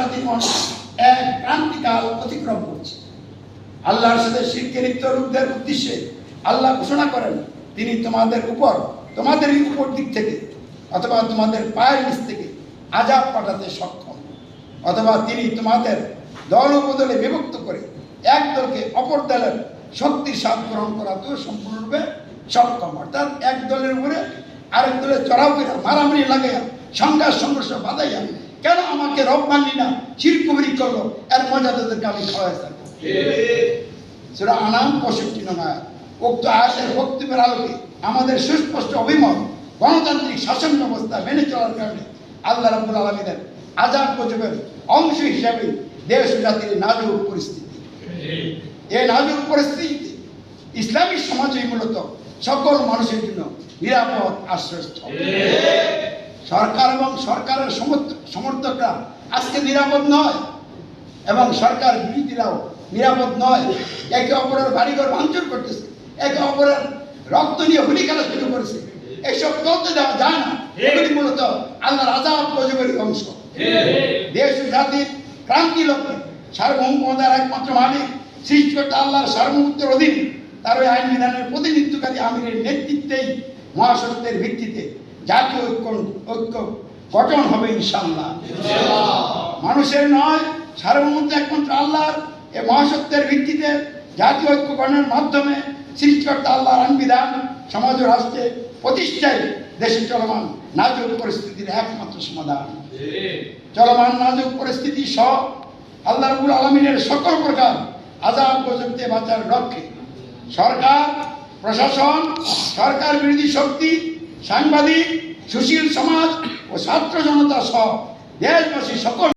জাতিগণ এক ক্রান্তিকাল অতিক্রম করছে। আল্লাহর সাথে শিরকে লিপ্ত লোকদের উদ্দেশ্যে আল্লাহ ঘোষণা করেন, তিনি তোমাদের উপর, তোমাদের উপর দিক থেকে অথবা তোমাদের পায়ের নিচ থেকে আযাব পাঠাতে সক্ষম, অথবা তিনি তোমাদের দল বদলে বিভক্ত করে এক দলকে অপর দলের শক্তির স্বাদ গ্রহণ করাতেও সম্পূর্ণরূপে সক্ষম। অর্থাৎ এক দলের উপরে আরেক দলের চড়াও করে মারামারি লাগাইয়া সংঘর্ষ বাধাইয়া, কেন আমাকে রব মানলি না, শিরক কুফরি করলো, এর মজা তাদেরকে আমি খাওয়াই থাকবো। সূরা আনাম 65 নং আয়াত। উক্ত আয়াতের বক্তব্যের আলোকে আমাদের সুস্পষ্ট অভিমত, গণতান্ত্রিক শাসন ব্যবস্থা মেনে চলার কারণে আল্লাহ রাব্বুল আলামিনের আযাব গজবের অংশ হিসাবে দেশ ও জাতির নাজুক পরিস্থিতি। এই নাজুক পরিস্থিতিতে ইসলামী সমাজই মূলত সকল মানুষের জন্য নিরাপদ আশ্রয়স্থল। সরকার এবং সরকারের সমর্থকরা আজকে নিরাপদ নয়, এবং সরকার বিরোধীরাও নিরাপদ নয়। একে অপরের বাড়িঘর ভাঙচুর করতেছে, একে অপরের রক্ত নিয়ে হোলি খেলা শুরু করেছে। এসব চলতে দেওয়া যায় না। এগুলি মূলত আল্লাহর আযাব গজবের অংশ। দেশ ও জাতির ক্রান্তি লক্ষ্যে সার্বভৌমতার একমাত্র মালিক সৃষ্টিকর্তা আল্লাহর সার্বভৌমত্বের অধীন তার ওই আইন বিধানের প্রতিনিধিত্বকারী আমিরের নেতৃত্বেই মহাসত্যের ভিত্তিতে জাতীয় ঐক্য গঠন হবে ইনশাআল্লাহ। মানুষের নয়, সার্বভৌমত্ব একমাত্র আল্লাহর। এই মহাসত্যের ভিত্তিতে জাতীয় ঐক্য গঠনের মাধ্যমে সৃষ্টিকর্তা আল্লাহর আইন বিধান সমাজ ও রাষ্ট্রে প্রতিষ্ঠায় দেশে চলমান নাজুক পরিস্থিতির একমাত্র সমাধান। চলমান নাজুক পরিস্থিতি সহ আল্লাহ রাব্বুল আলামিনের সকল প্রকার আযাব গজব থেকে বাঁচার লক্ষ্যে সরকার, প্রশাসন, সরকার বিরোধী শক্তি, সাংবাদিক, সুশীল সমাজ ও ছাত্র জনতা সহ দেশবাসী সকল